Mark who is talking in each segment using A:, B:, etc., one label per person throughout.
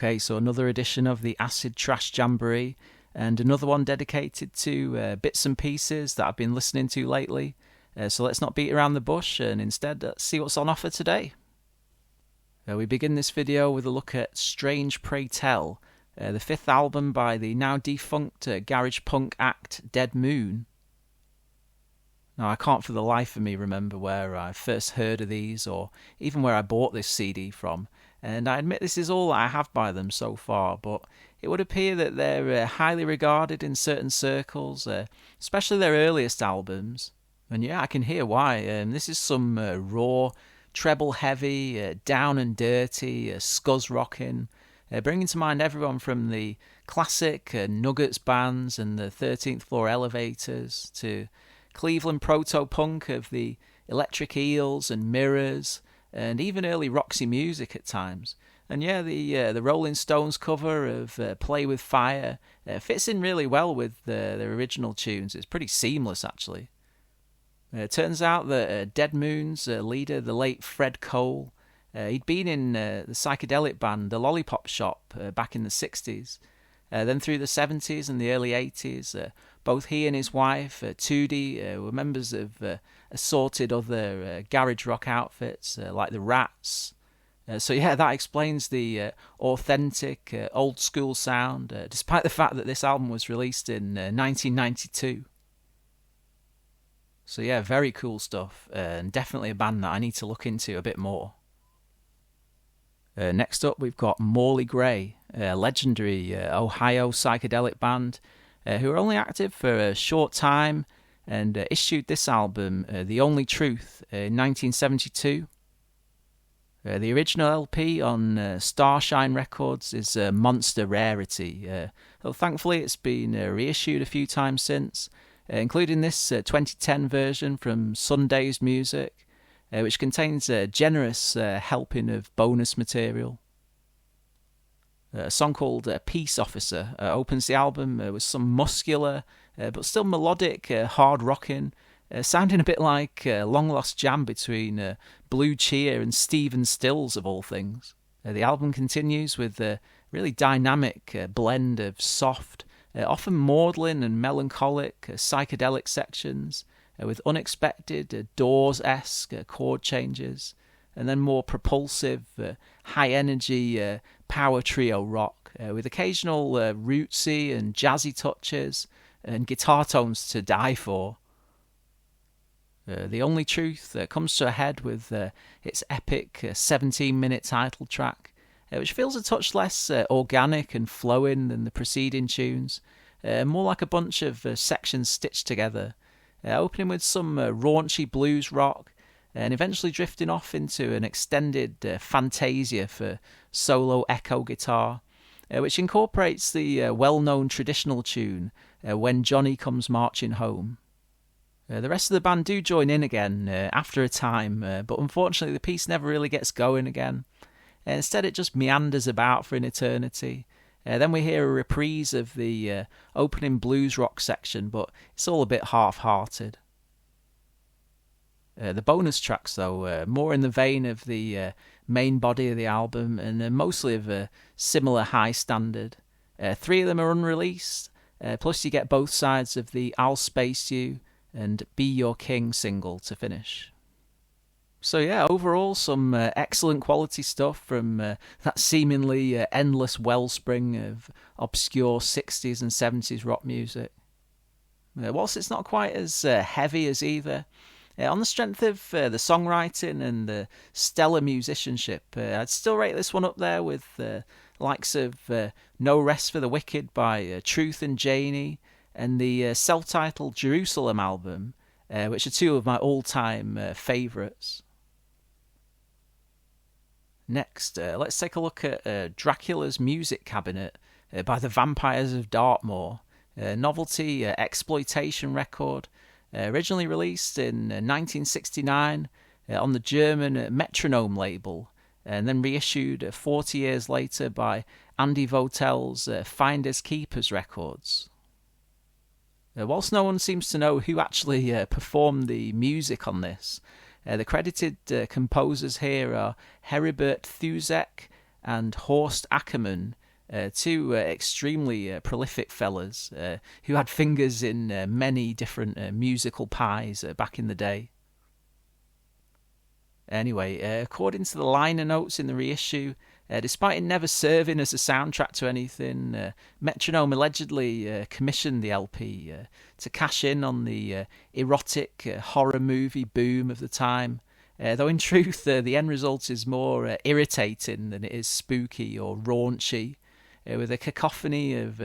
A: Okay, so another edition of the Acid Trash Jamboree, and another one dedicated to bits and pieces that I've been listening to lately. So let's not beat around the bush, and instead let's see what's on offer today. We begin this video with a look at Strange Pray Tell, the fifth album by the now defunct garage punk act Dead Moon. Now, I can't for the life of me remember where I first heard of these, or even where I bought this CD from, and I admit this is all I have by them so far, but it would appear that they're highly regarded in certain circles, especially their earliest albums, and yeah, I can hear why. This is some raw, treble-heavy, down and dirty, scuzz rocking, bringing to mind everyone from the classic Nuggets bands and the 13th Floor Elevators to Cleveland proto-punk of the Electric Eels and Mirrors, and even early Roxy Music at times. And yeah, the Rolling Stones cover of Play With Fire fits in really well with their original tunes. It's pretty seamless, actually. It turns out that Dead Moon's leader, the late Fred Cole, he'd been in the psychedelic band The Lollipop Shop back in the 60s. Then through the 70s and the early 80s, both he and his wife, Tootie, were members of assorted other garage rock outfits like the Rats. So yeah, that explains the authentic, old-school sound, despite the fact that this album was released in 1992. So yeah, very cool stuff, and definitely a band that I need to look into a bit more. Next up, we've got Morley Grey, a legendary Ohio psychedelic band who are only active for a short time and issued this album, The Only Truth, in 1972. The original LP on Starshine Records is a monster rarity. Though thankfully it's been reissued a few times since, including this 2010 version from Sundazed Music, which contains a generous helping of bonus material. A song called Peace Officer opens the album with some muscular but still melodic hard rocking, sounding a bit like a long-lost jam between Blue Cheer and Stephen Stills, of all things. The album continues with a really dynamic blend of soft, often maudlin and melancholic psychedelic sections, with unexpected Doors-esque chord changes, and then more propulsive, high-energy power trio rock, with occasional rootsy and jazzy touches, and guitar tones to die for. The Only Truth comes to a head with its epic 17-minute title track, which feels a touch less organic and flowing than the preceding tunes, more like a bunch of sections stitched together, opening with some raunchy blues rock, and eventually drifting off into an extended fantasia for solo echo guitar, which incorporates the well-known traditional tune, When Johnny Comes Marching Home. The rest of the band do join in again after a time, but unfortunately the piece never really gets going again. Instead it just meanders about for an eternity. Then we hear a reprise of the opening blues rock section, but it's all a bit half-hearted. The bonus tracks, though, more in the vein of the main body of the album, and mostly of a similar high standard. 3 of them are unreleased, plus you get both sides of the I'll Space You and Be Your King single to finish. So yeah, overall some excellent quality stuff from that seemingly endless wellspring of obscure 60s and 70s rock music. Whilst it's not quite as heavy as either, on the strength of the songwriting and the stellar musicianship, I'd still rate this one up there with the likes of No Rest for the Wicked by Truth and Janie, and the self-titled Jerusalem album, which are 2 of my all-time favourites. Next, let's take a look at Dracula's Music Cabinet by the Vampires of Dartmoor, a novelty exploitation record, originally released in 1969 on the German Metronome label, and then reissued 40 years later by Andy Votel's Finders Keepers Records. Whilst no one seems to know who actually performed the music on this, the credited composers here are Heribert Thuzek and Horst Ackermann, two extremely prolific fellas who had fingers in many different musical pies back in the day. Anyway, according to the liner notes in the reissue, despite it never serving as a soundtrack to anything, Metronome allegedly commissioned the LP to cash in on the erotic horror movie boom of the time, though in truth the end result is more irritating than it is spooky or raunchy, with a cacophony of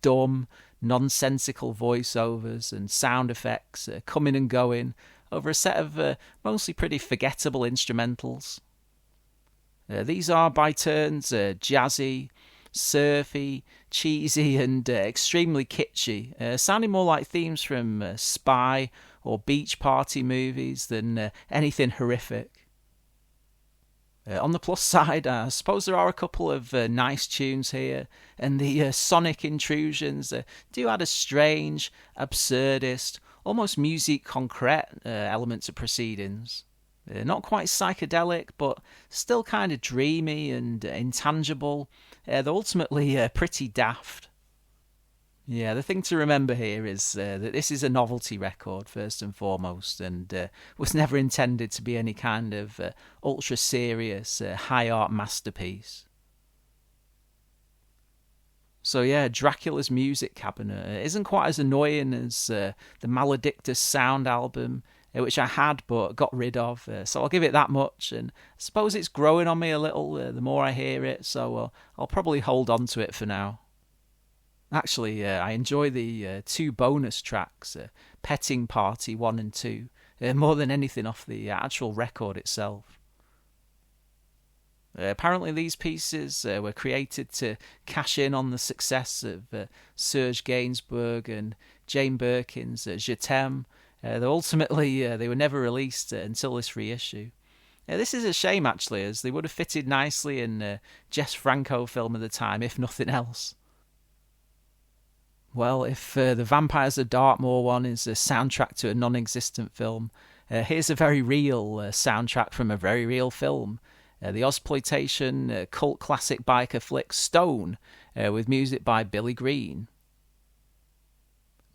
A: dumb, nonsensical voiceovers and sound effects coming and going over a set of mostly pretty forgettable instrumentals. These are by turns jazzy, surfy, cheesy and extremely kitschy, sounding more like themes from spy or beach party movies than anything horrific. On the plus side, I suppose there are a couple of nice tunes here, and the sonic intrusions do add a strange, absurdist, almost musique concrète element to proceedings. Not quite psychedelic, but still kind of dreamy and intangible, though ultimately pretty daft. Yeah, the thing to remember here is that this is a novelty record, first and foremost, and was never intended to be any kind of ultra-serious, high-art masterpiece. So yeah, Dracula's Music Cabinet isn't quite as annoying as the Maledictus Sound album, which I had but got rid of, so I'll give it that much, and I suppose it's growing on me a little the more I hear it, so I'll probably hold on to it for now. Actually, I enjoy the two bonus tracks, Petting Party 1 and 2, more than anything off the actual record itself. Apparently these pieces were created to cash in on the success of Serge Gainsbourg and Jane Birkin's Je T'aime, though ultimately they were never released until this reissue. This is a shame, actually, as they would have fitted nicely in a Jess Franco film of the time, if nothing else. Well, if the Vampires of Dartmoor one is a soundtrack to a non-existent film, here's a very real soundtrack from a very real film. The Ozploitation cult classic biker flick Stone, with music by Billy Green.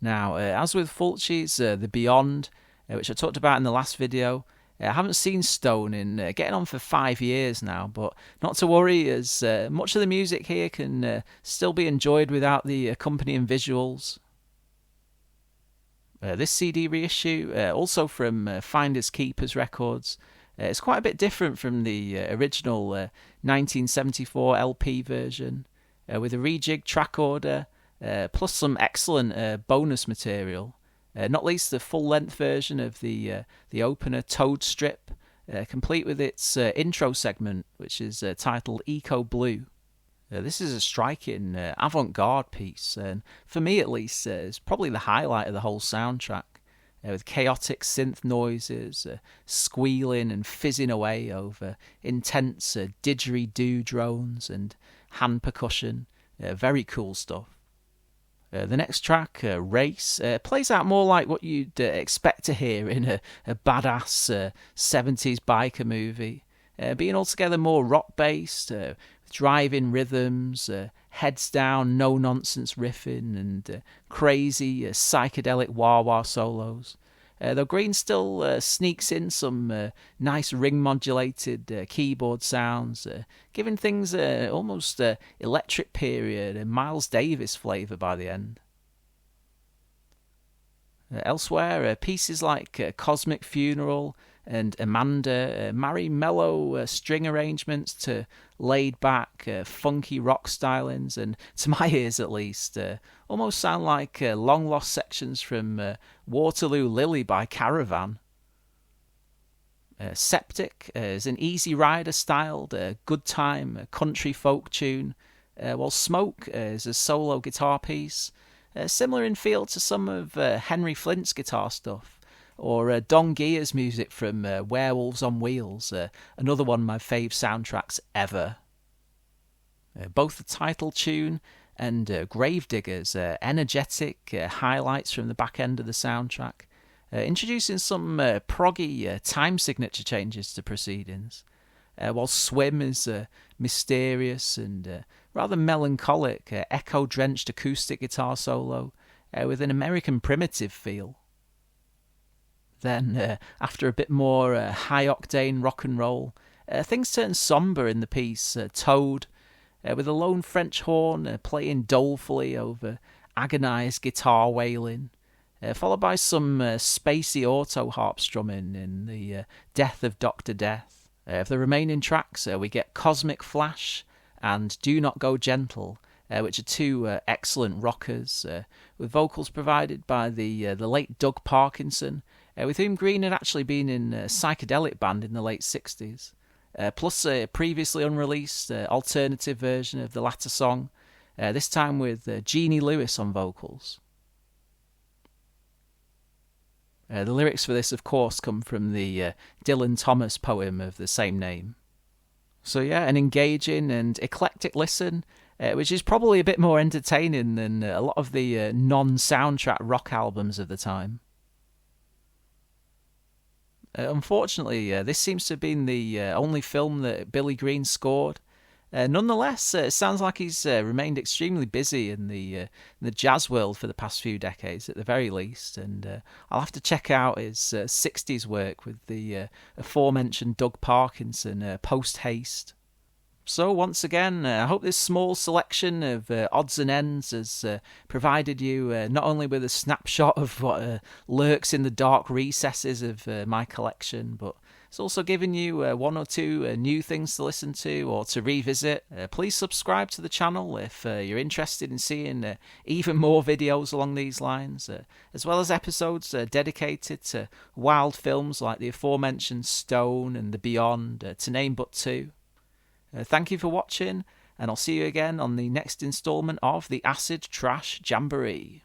A: Now, as with Fulci's The Beyond, which I talked about in the last video, I haven't seen Stone in getting on for 5 years now, but not to worry, as much of the music here can still be enjoyed without the accompanying visuals. This CD reissue, also from Finders Keepers Records, it's quite a bit different from the original 1974 LP version, with a rejig track order, plus some excellent bonus material. Not least the full-length version of the opener Toad Strip, complete with its intro segment, which is titled Eco Blue. This is a striking avant-garde piece, and for me at least, it's probably the highlight of the whole soundtrack, with chaotic synth noises, squealing and fizzing away over intense didgeridoo drones and hand percussion. Very cool stuff. The next track, Race, plays out more like what you'd expect to hear in a badass 70s biker movie, being altogether more rock-based, driving rhythms, heads down, no-nonsense riffing, and crazy psychedelic wah-wah solos. Though Green still sneaks in some nice ring-modulated keyboard sounds, giving things almost electric period and Miles Davis flavour by the end. Elsewhere, pieces like Cosmic Funeral and Amanda marry mellow string arrangements to laid-back, funky rock stylings, and to my ears at least, almost sound like long-lost sections from Waterloo Lily by Caravan. Septic is an Easy Rider-styled good time country folk tune, while Smoke is a solo guitar piece, similar in feel to some of Henry Flint's guitar stuff, or Don Gia's music from Werewolves on Wheels, another one of my fave soundtracks ever. Both the title tune and Gravediggers, energetic highlights from the back end of the soundtrack, introducing some proggy time signature changes to proceedings. while Swim is mysterious and rather melancholic, echo-drenched acoustic guitar solo with an American primitive feel. Then, after a bit more high-octane rock and roll, things turn somber in the piece Toad, with a lone French horn playing dolefully over agonised guitar wailing, followed by some spacey auto harp strumming in the Death of Dr. Death. Of the remaining tracks, we get Cosmic Flash and Do Not Go Gentle, which are two excellent rockers, with vocals provided by the late Doug Parkinson, with whom Green had actually been in a psychedelic band in the late 60s. Plus a previously unreleased alternative version of the latter song, this time with Jeannie Lewis on vocals. The lyrics for this, of course, come from the Dylan Thomas poem of the same name. So yeah, an engaging and eclectic listen, which is probably a bit more entertaining than a lot of the non-soundtrack rock albums of the time. Unfortunately, this seems to have been the only film that Billy Green scored. Nonetheless, it sounds like he's remained extremely busy in the jazz world for the past few decades, at the very least. And I'll have to check out his 60s work with the aforementioned Doug Parkinson, Post Haste. So once again, I hope this small selection of odds and ends has provided you not only with a snapshot of what lurks in the dark recesses of my collection, but it's also given you one or two new things to listen to or to revisit. Please subscribe to the channel if you're interested in seeing even more videos along these lines, as well as episodes dedicated to wild films like the aforementioned Stone and The Beyond, to name but two. Thank you for watching, and I'll see you again on the next instalment of the Acid Trash Jamboree.